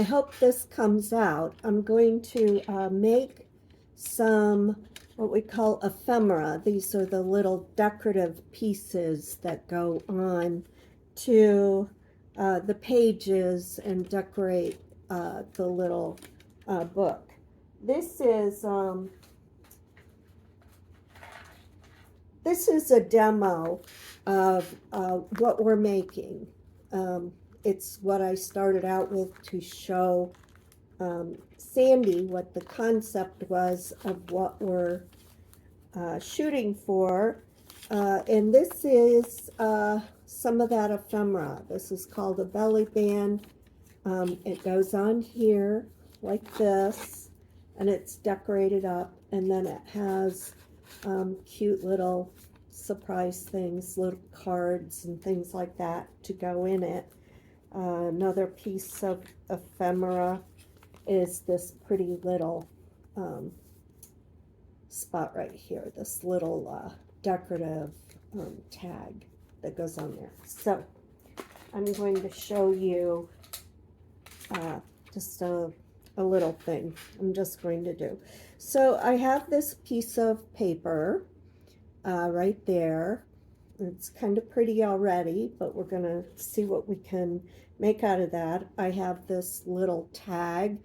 I hope this comes out. I'm going to make some what we call ephemera. These are the little decorative pieces that go on to the pages and decorate the little book. This is a demo of what we're making. It's what I started out with to show Sandy what the concept was of what we're shooting for. And this is some of that ephemera. This is called a belly band. It goes on here like this, and it's decorated up, and then it has cute little surprise things, little cards and things like that to go in it. Another piece of ephemera is this pretty little spot right here, this little decorative tag that goes on there. So I'm going to show you just a little thing I'm just going to do. So I have this piece of paper right there. It's kind of pretty already, but we're going to see what we can make out of that. I have this little tag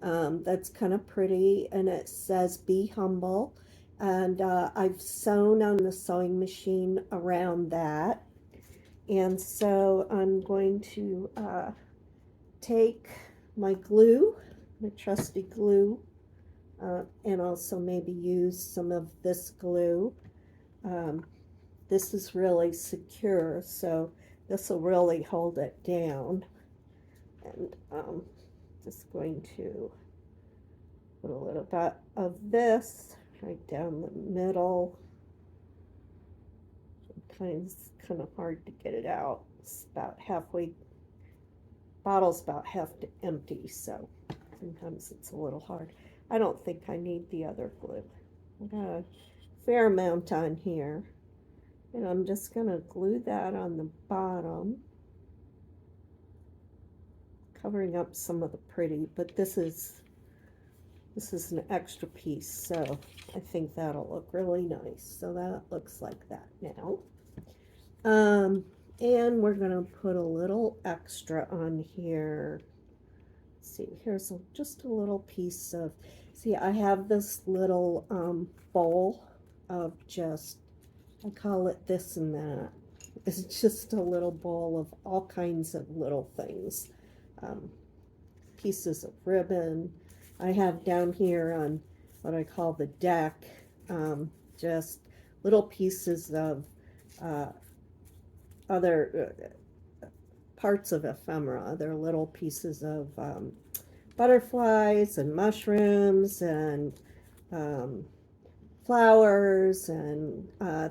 that's kind of pretty, and it says "Be humble," and I've sewn on the sewing machine around that. And so I'm going to take my glue, my trusty glue, and also maybe use some of this glue. This is really secure, so this will really hold it down. And just going to put a little bit of this right down the middle. Sometimes it's kind of hard to get it out. It's about halfway, bottle's about half empty, so sometimes it's a little hard. I don't think I need the other glue. I got a fair amount on here. And I'm just going to glue that on the bottom, covering up some of the pretty, but this is an extra piece, so I think that'll look really nice. So that looks like that now. And we're going to put a little extra on here. Let's see, here's just a little piece of, see, I have this little bowl of just, I call it this and that. It's just a little bowl of all kinds of little things. Pieces of ribbon. I have down here on what I call the deck, just little pieces of other parts of ephemera. They're little pieces of butterflies and mushrooms and flowers and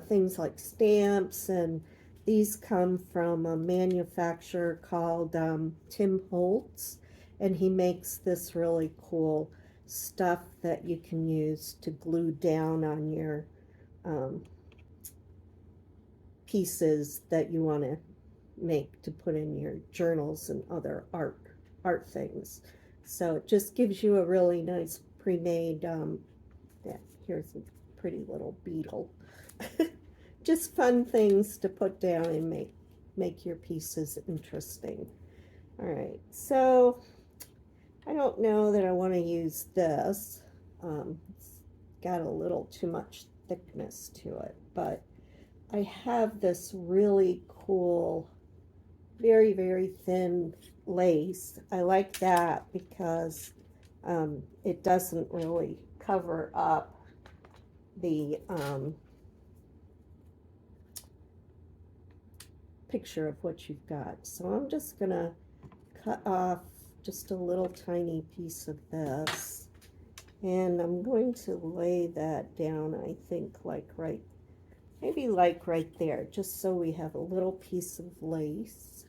things like stamps, and these come from a manufacturer called Tim Holtz, and he makes this really cool stuff that you can use to glue down on your pieces that you want to make to put in your journals and other art things. So it just gives you a really nice pre-made here's a pretty little beetle. Just fun things to put down and make your pieces interesting. All right, so I don't know that I want to use this. It's got a little too much thickness to it, but I have this really cool, very, very thin lace. I like that because it doesn't really cover up the picture of what you've got. So I'm just gonna cut off just a little tiny piece of this, and I'm going to lay that down, I think, like maybe like right there, just so we have a little piece of lace,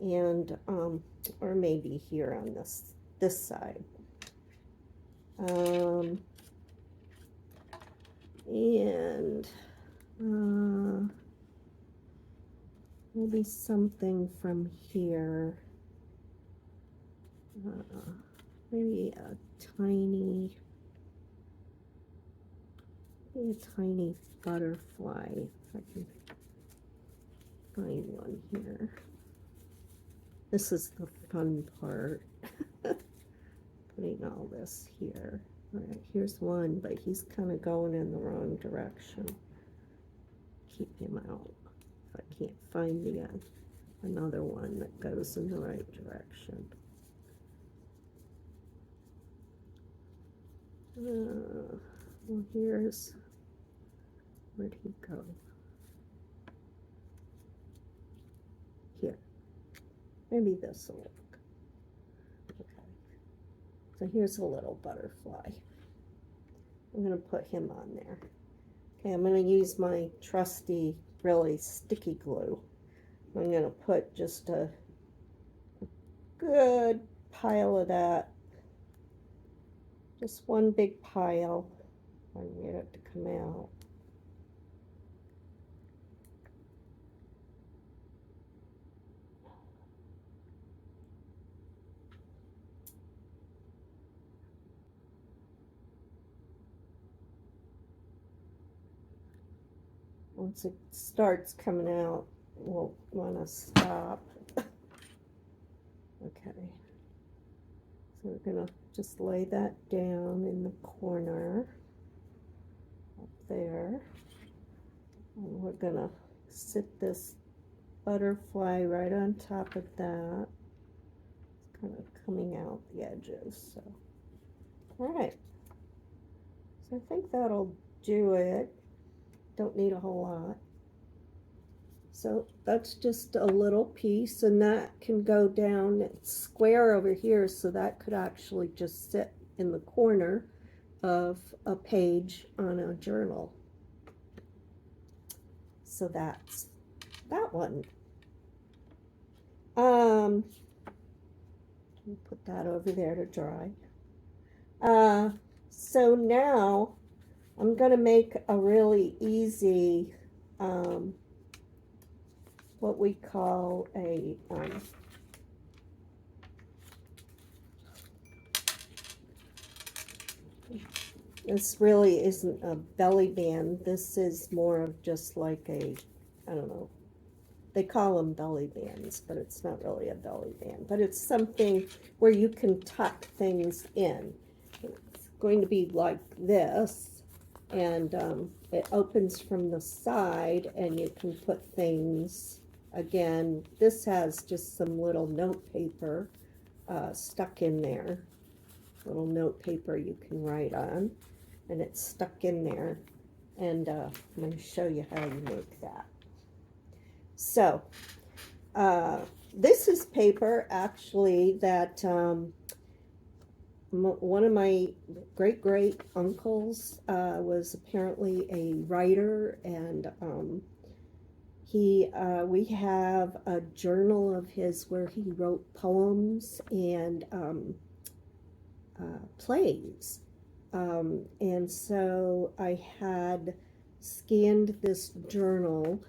and or maybe here on this side. And maybe something from here maybe a tiny butterfly, if I can find one here. This is the fun part, putting all this here. All right, here's one, but he's kind of going in the wrong direction. Keep him out. If I can't find the another one that goes in the right direction. Well, here's, where'd he go? Here. Maybe this will work. Okay. So here's a little butterfly. I'm going to put him on there. Okay, I'm going to use my trusty, really sticky glue. I'm going to put just a good pile of that. Just one big pile. I get it to come out. Once it starts coming out, we'll want to stop. Okay. So we're going to just lay that down in the corner up there. And we're going to sit this butterfly right on top of that. It's kind of coming out the edges. So, all right. So I think that'll do it. Don't need a whole lot. So that's just a little piece, and that can go down. It's square over here, so that could actually just sit in the corner of a page on a journal. So that's that one. Put that over there to dry. So now I'm going to make a really easy, what we call a, this really isn't a belly band. This is more of just like a, I don't know, they call them belly bands, but it's not really a belly band. But it's something where you can tuck things in. It's going to be like this. And it opens from the side, and you can put things, again, this has just some little note paper stuck in there, little note paper you can write on, and it's stuck in there, and I'm going to show you how you make that. So this is paper actually that one of my great uncles was apparently a writer, and we have a journal of his where he wrote poems and plays, and so I had scanned this journal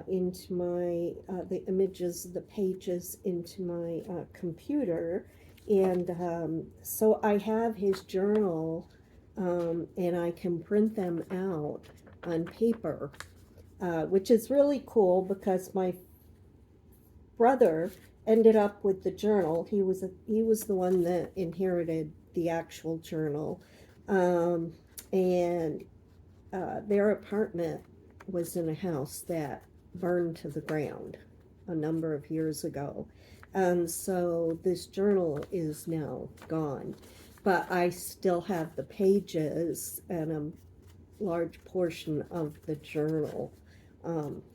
into my the images, the pages into my computer. And so I have his journal, and I can print them out on paper, which is really cool because my brother ended up with the journal. He was the one that inherited the actual journal, and their apartment was in a house that burned to the ground a number of years ago. And so this journal is now gone, but I still have the pages and a large portion of the journal.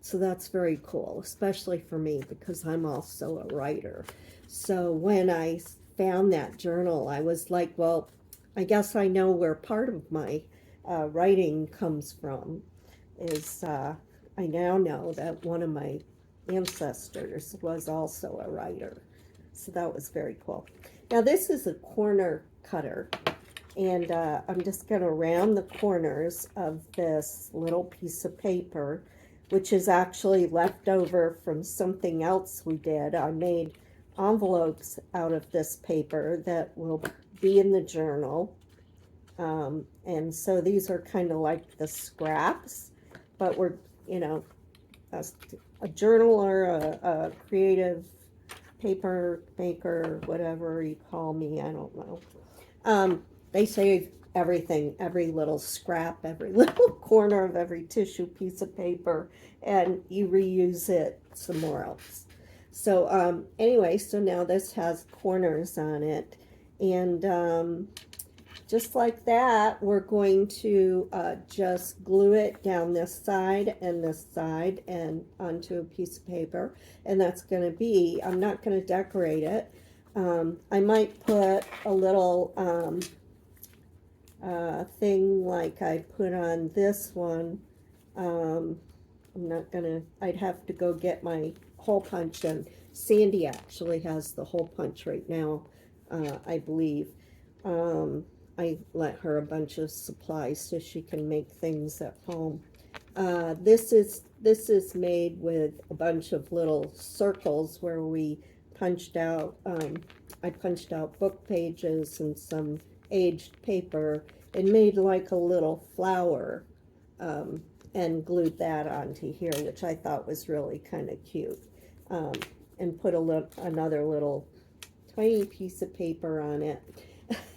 So that's very cool, especially for me because I'm also a writer. So when I found that journal, I was like, well, I guess I know where part of my writing comes from. Is I now know that one of my ancestors was also a writer, so that was very cool. Now this is a corner cutter, and I'm just going to round the corners of this little piece of paper, which is actually left over from something else we did. I made envelopes out of this paper that will be in the journal. And so these are kind of like the scraps, but we're, you know, a journal or a creative paper maker, whatever you call me, I don't know. They save everything, every little scrap, every little corner of every tissue piece of paper, and you reuse it somewhere else. So anyway, so now this has corners on it, and just like that, we're going to just glue it down this side and onto a piece of paper. And that's going to be, I'm not going to decorate it. I might put a little thing like I put on this one. I'm not going to, I'd have to go get my hole punch, and Sandy actually has the hole punch right now, I believe. I lent her a bunch of supplies so she can make things at home. This is made with a bunch of little circles where we punched out, I punched out book pages and some aged paper and made like a little flower, and glued that onto here, which I thought was really kind of cute, and put another little tiny piece of paper on it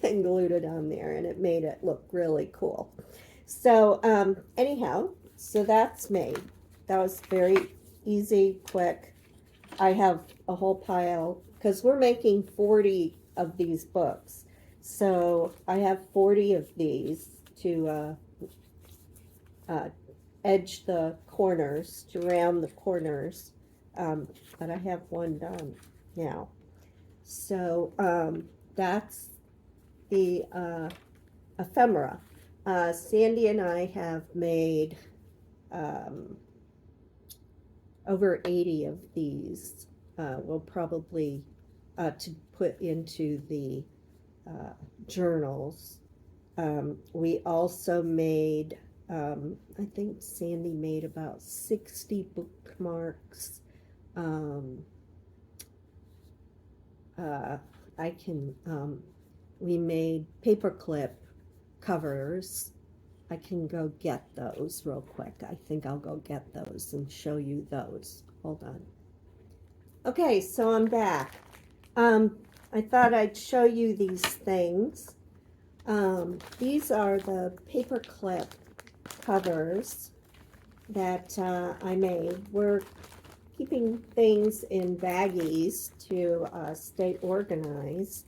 and glued it on there, and it made it look really cool. So anyhow, so that's made. That was very easy, quick. I have a whole pile because we're making 40 of these books, so I have 40 of these to edge the corners, to round the corners, but I have one done now. So that's the ephemera. Sandy and I have made over 80 of these. We'll probably to put into the journals. We also made, I think Sandy made about 60 bookmarks. We made paperclip covers. I can go get those real quick. I think I'll go get those and show you those. Hold on. Okay, so I'm back. I thought I'd show you these things. These are the paperclip covers that I made. We're keeping things in baggies to stay organized.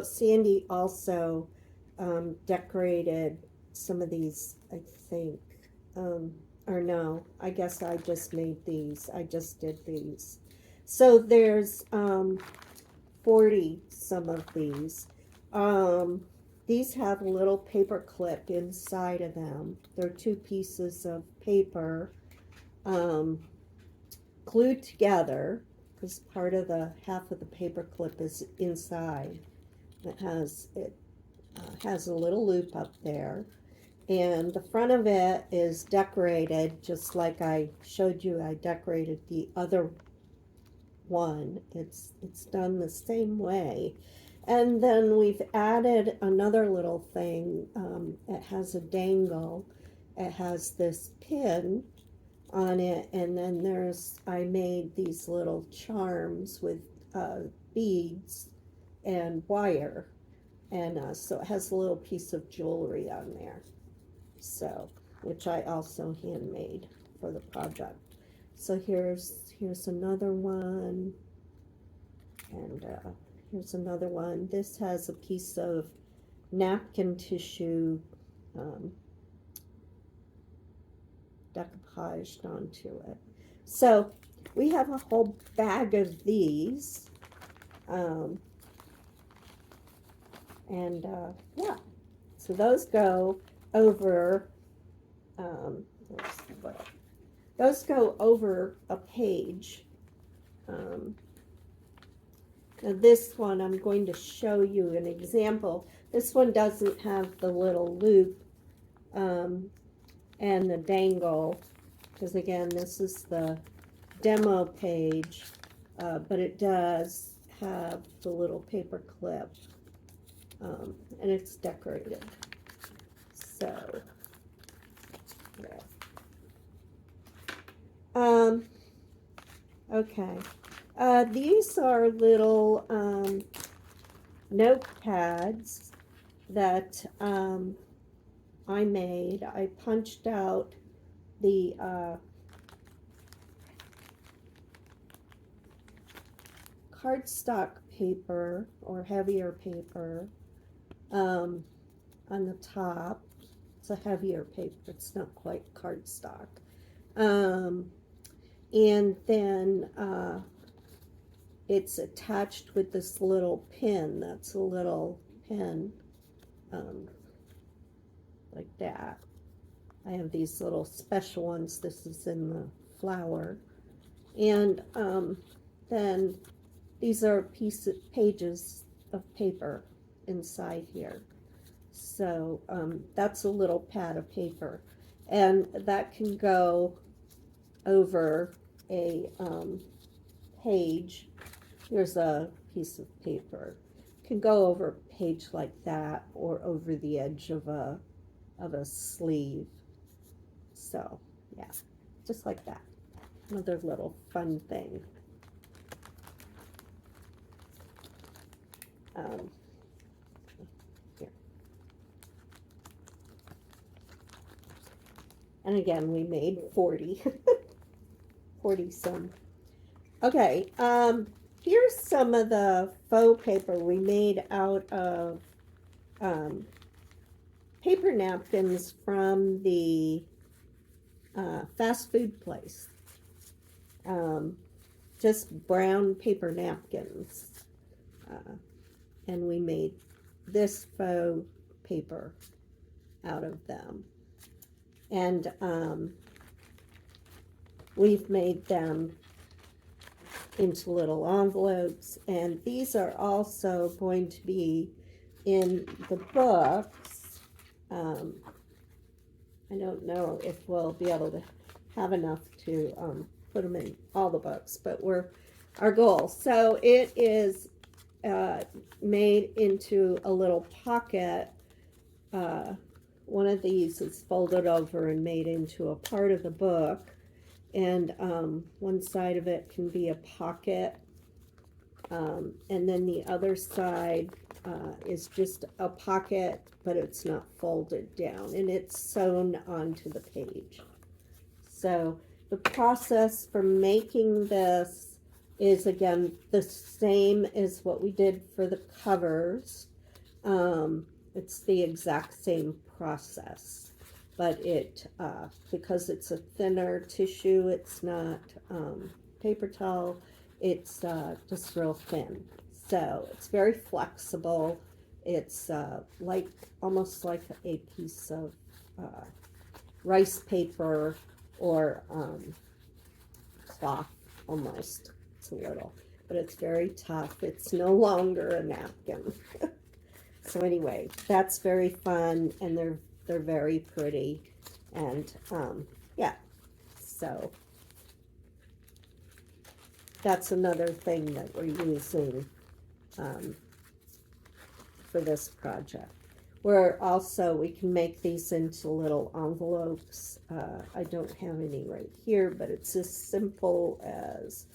Sandy also decorated some of these, I think, or no, I guess I just made these. I just did these. So there's 40 some of these. These have a little paper clip inside of them. They're two pieces of paper glued together, because part of the half of the paper clip is inside. It has a little loop up there, and the front of it is decorated just like I showed you. I decorated the other one. It's done the same way. And then we've added another little thing. It has a dangle. It has this pin on it, and then I made these little charms with beads and wire, and so it has a little piece of jewelry on there, so, which I also handmade for the project. So here's another one, and here's another one. This has a piece of napkin tissue decoupaged onto it. So we have a whole bag of these, yeah, so those go over a page. Now this one, I'm going to show you an example. This one doesn't have the little loop, and the dangle, because again, this is the demo page, but it does have the little paper clip, and it's decorated. So, yeah. Okay. These are little notepads that I made. I punched out the cardstock paper or heavier paper on the top. It's a heavier paper. It's not quite cardstock. And then it's attached with this little pin. That's a little pin, like that. I have these little special ones. This is in the flower. And then these are pages of paper inside here. So that's a little pad of paper. And that can go over a page. Here's a piece of paper. It can go over a page like that or over the edge of a sleeve. So yeah, just like that. Another little fun thing. Here. And again, we made 40. 40 some. Okay, here's some of the faux paper we made out of paper napkins from the fast food place. Just brown paper napkins. And we made this faux paper out of them. And we've made them into little envelopes, and these are also going to be in the books. I don't know if we'll be able to have enough to put them in all the books, but we're our goal. So it is made into a little pocket. One of these is folded over and made into a part of the book, and one side of it can be a pocket, and then the other side is just a pocket, but it's not folded down, and it's sewn onto the page. So the process for making this is, again, the same as what we did for the covers. It's the exact same process, but it because it's a thinner tissue, it's not paper towel, it's just real thin, so it's very flexible. It's like almost like a piece of rice paper or cloth almost. It's a little, but it's very tough. It's no longer a napkin. So anyway, that's very fun, and they're very pretty, and yeah, so that's another thing that we're using for this project. We can make these into little envelopes. I don't have any right here, but it's as simple as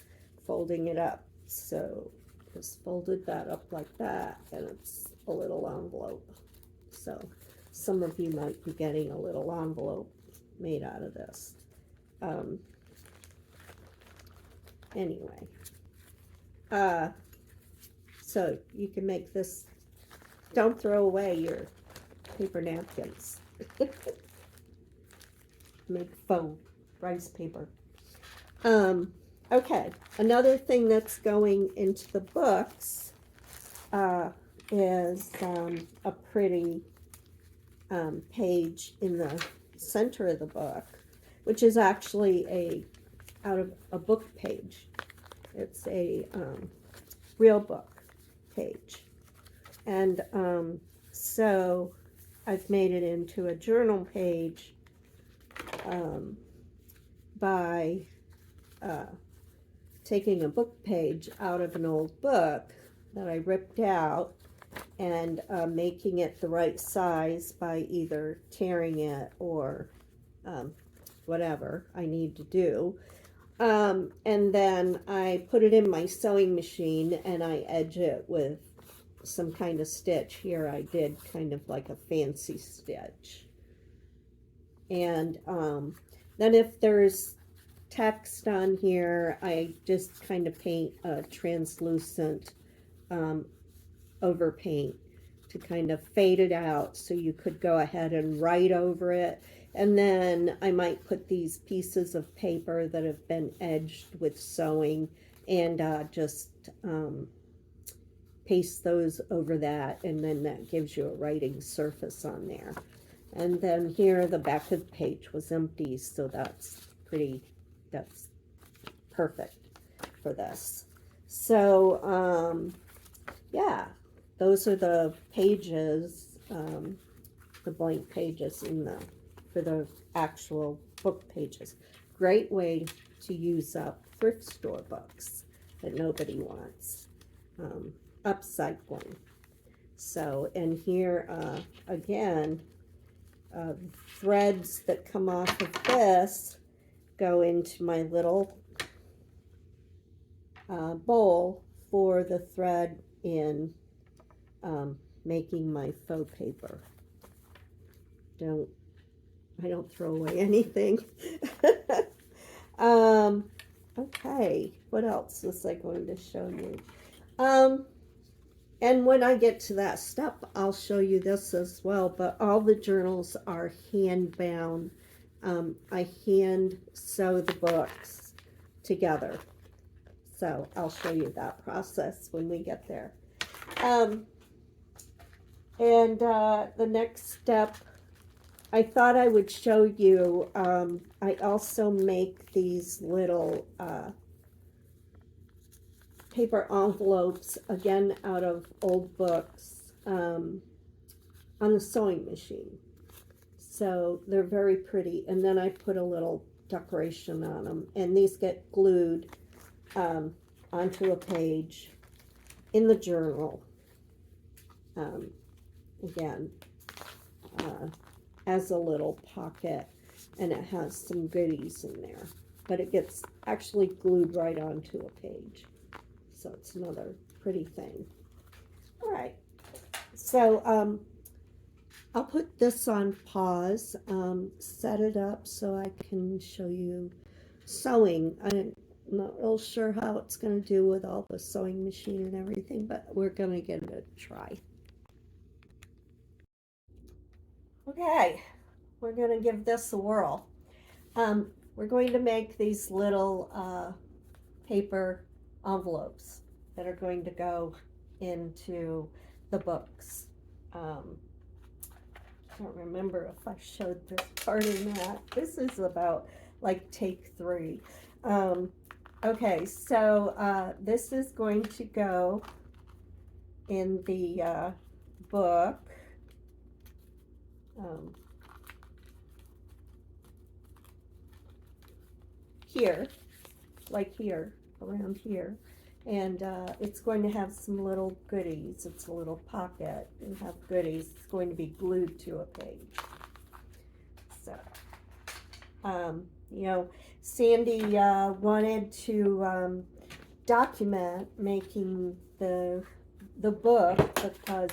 folding it up. So just folded that up like that, and it's a little envelope. So some of you might be getting a little envelope made out of this. Anyway, so you can make this. Don't throw away your paper napkins. Make faux rice paper. Okay, another thing that's going into the books is a pretty page in the center of the book, which is actually out of a book page. It's a real book page, and so I've made it into a journal page, by taking a book page out of an old book that I ripped out and making it the right size by either tearing it or whatever I need to do. And then I put it in my sewing machine and I edge it with some kind of stitch. Here I did kind of like a fancy stitch. And then if there's text on here, I just kind of paint a translucent overpaint to kind of fade it out so you could go ahead and write over it. And then I might put these pieces of paper that have been edged with sewing and just paste those over that, and then that gives you a writing surface on there. And then here the back of the page was empty, so that's perfect for this. So yeah, those are the pages, the blank pages for the actual book pages. Great way to use up thrift store books that nobody wants. Upcycling. So, and here again, threads that come off of this go into my little bowl for the thread in making my faux paper. I don't throw away anything. Okay, what else was I going to show you? And when I get to that step, I'll show you this as well, but all the journals are hand bound. I hand sew the books together. So I'll show you that process when we get there. The next step, I thought I would show you, I also make these little paper envelopes, again out of old books, on the sewing machine. So they're very pretty, and then I put a little decoration on them, and these get glued onto a page in the journal. Again, as a little pocket, and it has some goodies in there, but it gets actually glued right onto a page. So it's another pretty thing. All right, so I'll put this on pause, set it up so I can show you sewing. I'm not real sure how it's going to do with all the sewing machine and everything, but we're going to give it a try. Okay, we're going to give this a whirl. We're going to make these little paper envelopes that are going to go into the books. I don't remember if I showed this part or not. This is about like take 3. Okay, so this is going to go in the book. Here, like here, around here, and it's going to have some little goodies. It's a little pocket and have goodies. It's going to be glued to a page. So, you know, Sandy wanted to document making the book because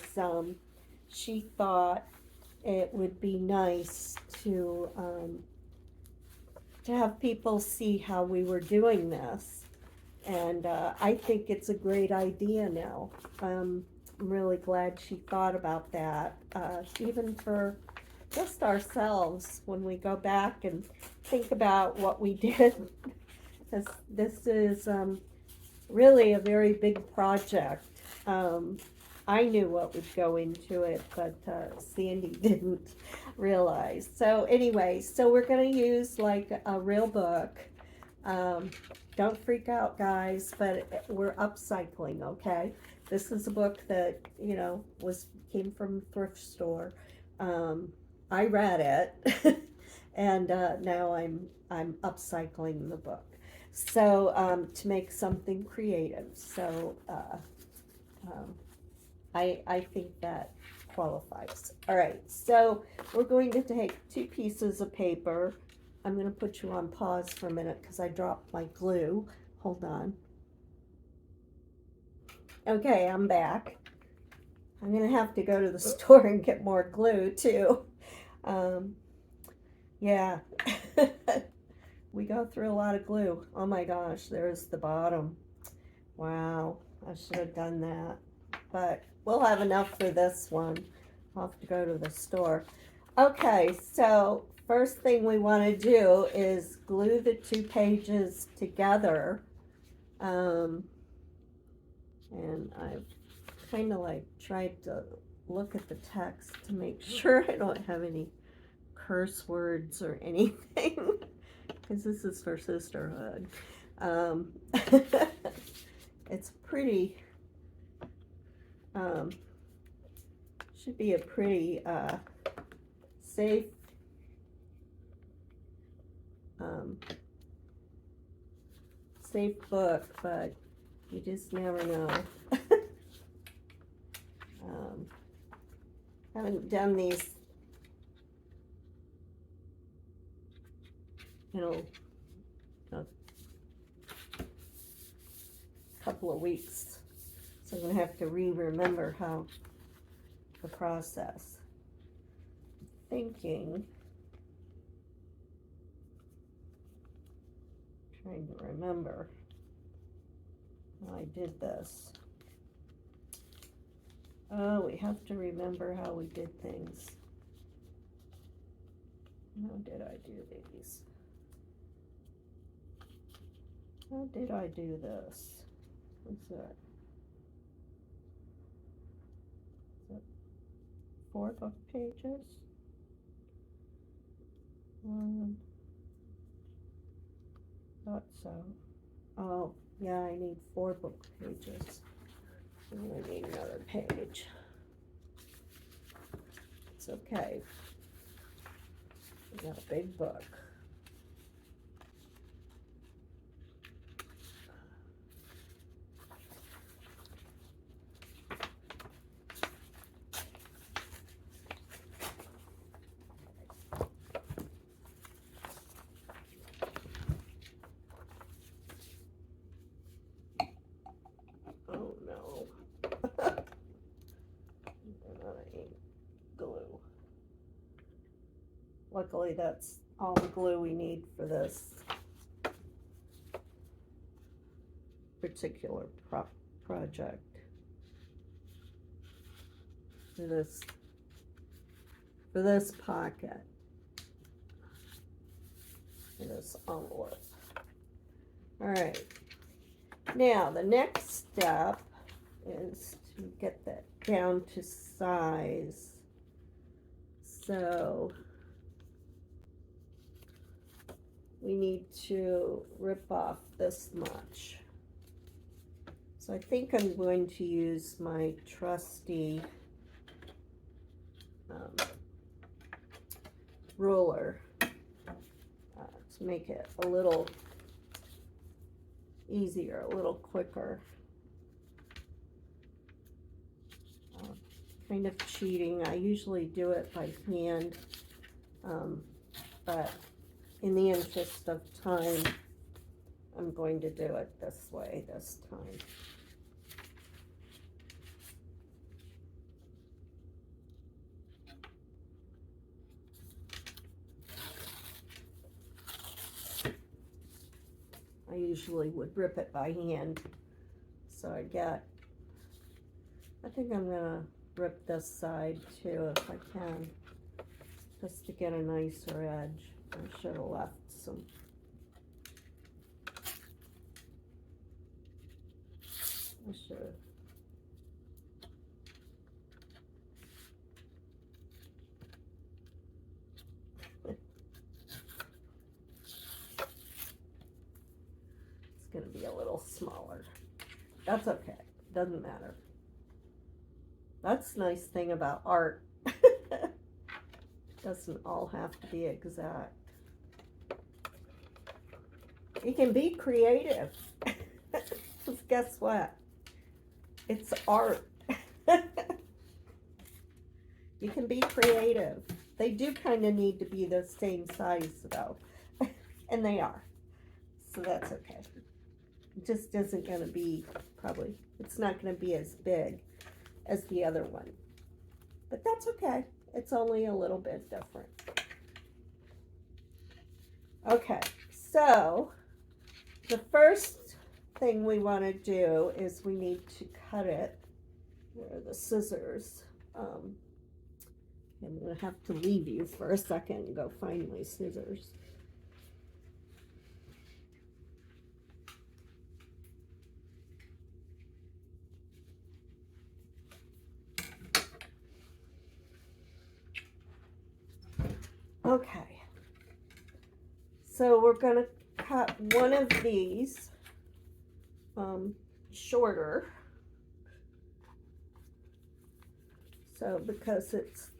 she thought it would be nice to have people see how we were doing this. And I think it's a great idea now. I'm really glad she thought about that, even for just ourselves when we go back and think about what we did. This is really a very big project. I knew what would go into it, but Sandy didn't realize. So anyway, so we're going to use like a real book. Don't freak out, guys, but we're upcycling, okay? This is a book that, you know, came from a thrift store. I read it, And now I'm upcycling the book. So to make something creative. So I think that qualifies. All right, so we're going to take 2 pieces of paper. I'm going to put you on pause for a minute because I dropped my glue. Hold on. Okay, I'm back. I'm going to have to go to the store and get more glue too. Yeah, we go through a lot of glue. Oh my gosh, there's the bottom. Wow, I should have done that. But we'll have enough for this one. I'll have to go to the store. Okay, so first thing we want to do is glue the 2 pages together. And I've kind of like tried to look at the text to make sure I don't have any curse words or anything, because this is for Sisterhood. It's pretty, should be a pretty safe safe book, but you just never know. Haven't done these, a couple of weeks, so I'm gonna have to remember how the process. Trying to remember how I did this. Oh, we have to remember how we did things. How did I do these? How did I do this? What's that? Is that 4 book pages? Thought so. Oh, yeah, I need 4 book pages. And I need another page. It's okay. We got a big book. Oh no. Glue. Luckily that's all the glue we need for this particular project. For this pocket. For this envelope. Alright. Now the next step is to get that down to size. So we need to rip off this much. So I think I'm going to use my trusty ruler to make it a little easier, a little quicker. Kind of cheating. I usually do it by hand, but in the interest of time, I'm going to do it this way this time. I usually would rip it by hand, so I think I'm gonna rip this side too if I can, just to get a nicer edge. I should have left some. I should have. It's gonna be a little smaller. That's okay, doesn't matter. That's the nice thing about art. Doesn't all have to be exact. You can be creative. Guess what? It's art. You can be creative. They do kind of need to be the same size though. And they are. So that's okay. It just isn't going to be, probably, it's not going to be as big as the other one. But that's okay. It's only a little bit different. Okay, so the first thing we want to do is we need to cut it. Where are the scissors? I'm going to have to leave you for a second and go find my scissors. Okay, so we're going to cut one of these shorter. So because it's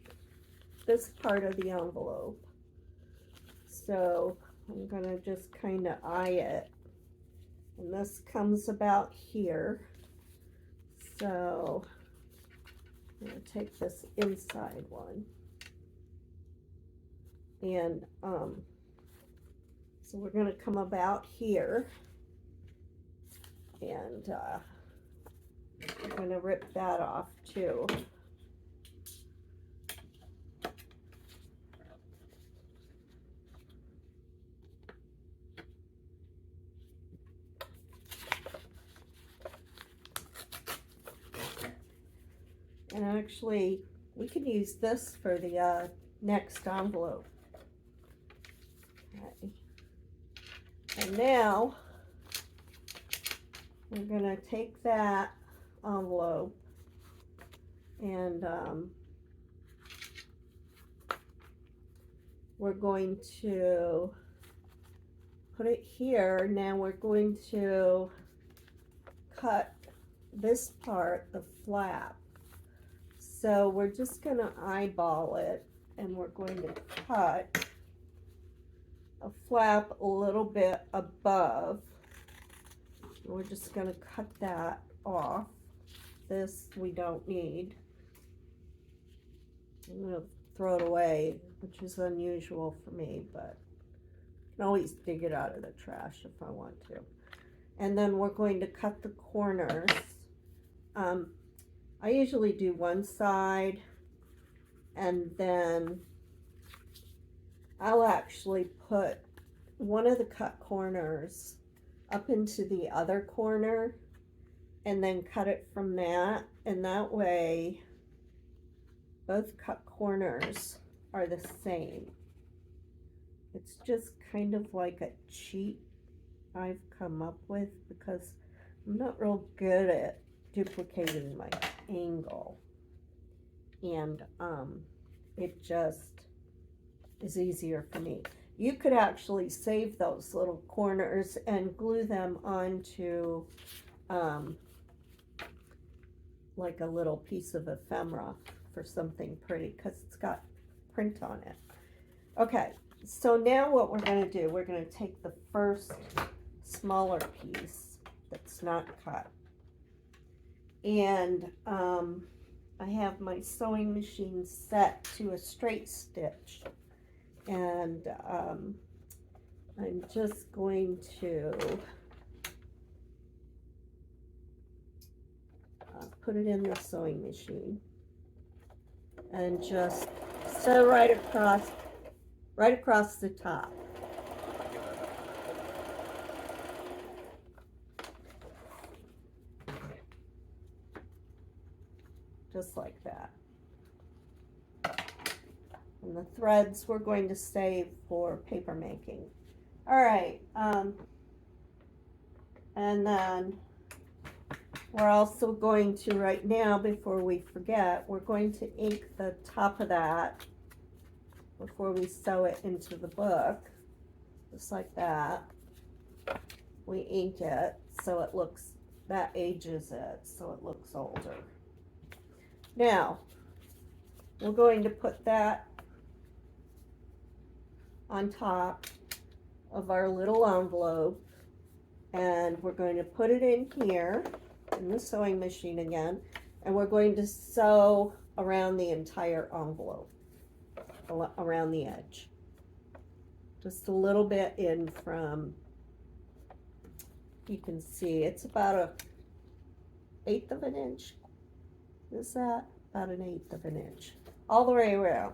this part of the envelope. So I'm going to just kind of eye it. And this comes about here. So I'm going to take this inside one. And so we're going to come about here. And we're going to rip that off too. And actually, we can use this for the next envelope. Okay. And now, we're going to take that envelope and we're going to put it here. Now we're going to cut this part, the flap. So we're just going to eyeball it, and we're going to cut a flap a little bit above. We're just going to cut that off. This we don't need. I'm going to throw it away, which is unusual for me, but I can always dig it out of the trash if I want to. And then we're going to cut the corners. I usually do one side, and then I'll actually put one of the cut corners up into the other corner and then cut it from that, and that way both cut corners are the same. It's just kind of like a cheat I've come up with because I'm not real good at duplicating my angle, and it just is easier for me. You could actually save those little corners and glue them onto like a little piece of ephemera for something pretty, because it's got print on it. Okay, so now what we're going to do, we're going to take the first smaller piece that's not cut, and I have my sewing machine set to a straight stitch, and I'm just going to put it in the sewing machine and just sew right across the top. Just like that. And the threads we're going to save for paper making. All right, and then we're also going to, right now, before we forget, we're going to ink the top of that before we sew it into the book, just like that. We ink it so it looks, that ages it, so it looks older. Now, we're going to put that on top of our little envelope, And we're going to put it in here in the sewing machine again, and we're going to sew around the entire envelope, around the edge. Just a little bit in from, you can see it's about a 1/8 of an inch. Is that about an 1/8 of an inch? All the way around.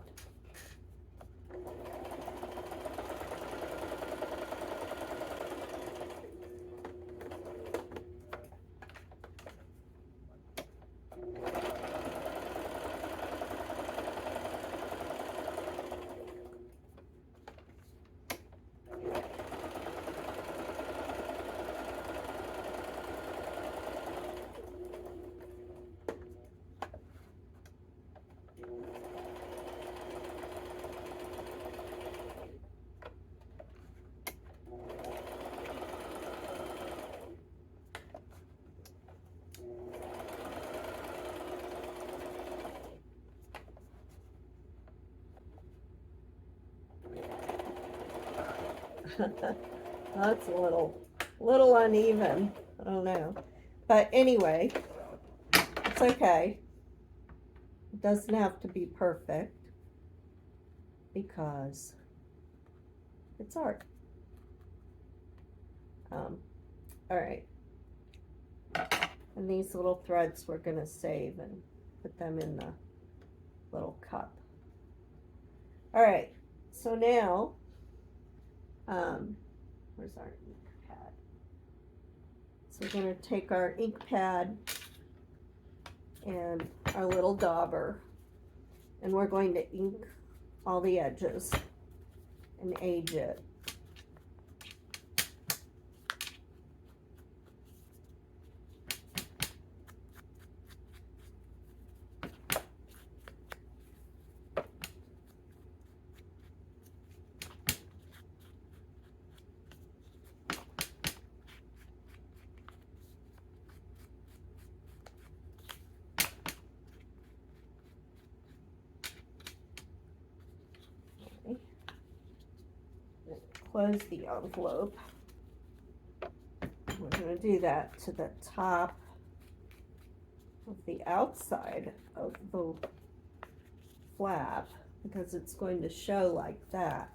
That's a little uneven. I don't know. But anyway, it's okay. It doesn't have to be perfect because it's art. All right. And these little threads we're going to save and put them in the little cup. All right. So now, where's our ink pad? So we're going to take our ink pad and our little dauber, and we're going to ink all the edges and age it. Close the envelope. We're going to do that to the top of the outside of the flap because it's going to show like that.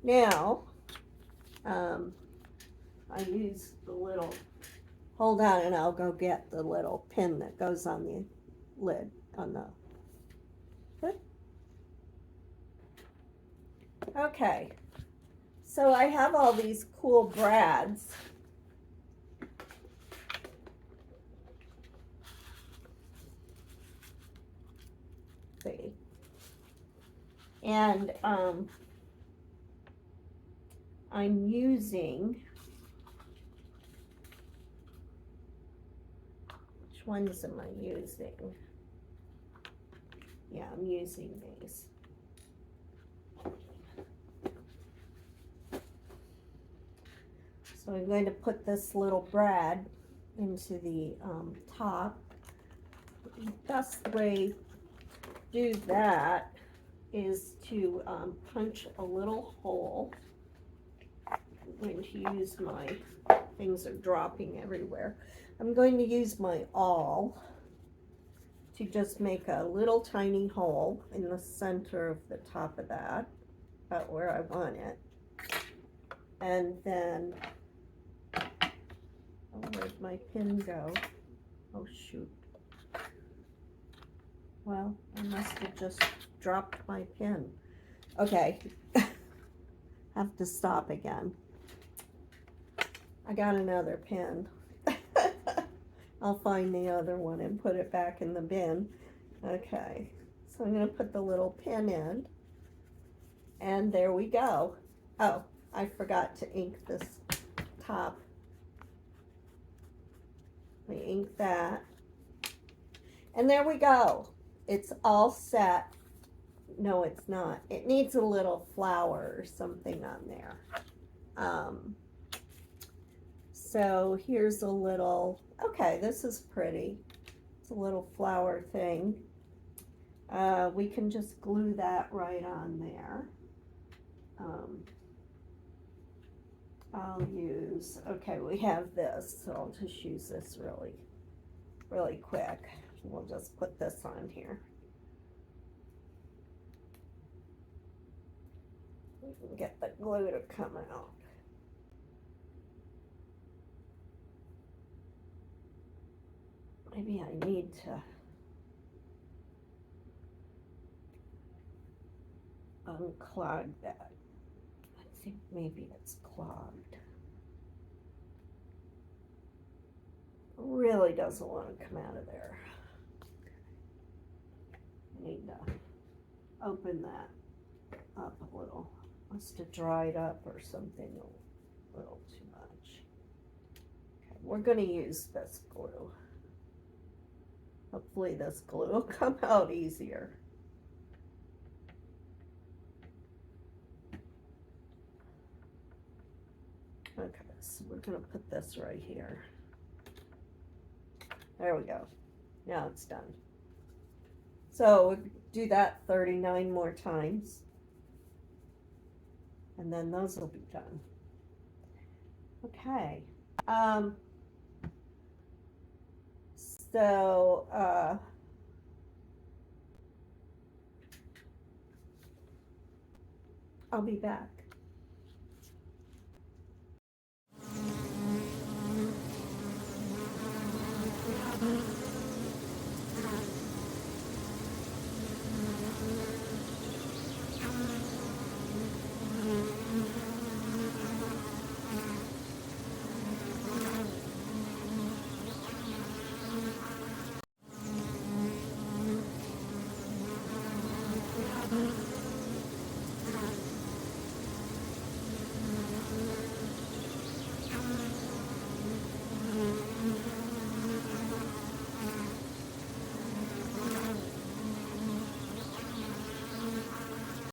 Now, I use the little, hold on and I'll go get the little pin that goes on the lid, on the hood. Okay. So I have all these cool brads. See. And I'm using, which ones am I using? Yeah, I'm using these. So I'm going to put this little brad into the top. The best way to do that is to punch a little hole. I'm going to use my, things are dropping everywhere. I'm going to use my awl to just make a little tiny hole in the center of the top of that, about where I want it. And then, oh, where'd my pin go? Oh, shoot. Well, I must have just dropped my pin. Okay, have to stop again. I got another pin. I'll find the other one and put it back in the bin. Okay, so I'm going to put the little pin in. And there we go. Oh, I forgot to ink this top. We ink that. And there we go. It's all set. No, it's not. It needs a little flower or something on there. So here's a little, okay, this is pretty. It's a little flower thing. We can just glue that right on there. I'll use, okay, we have this, so I'll just use this really quick. We'll just put this on here. We can get the glue to come out. Maybe I need to unclog that. I think maybe it's clogged. Really doesn't want to come out of there. I need to open that up a little. Must have dried up or something a little too much. Okay, we're going to use this glue. Hopefully this glue will come out easier. Okay, so we're going to put this right here. There we go. Now it's done. So we'll do that 39 more times. And then those will be done. Okay. So I'll be back.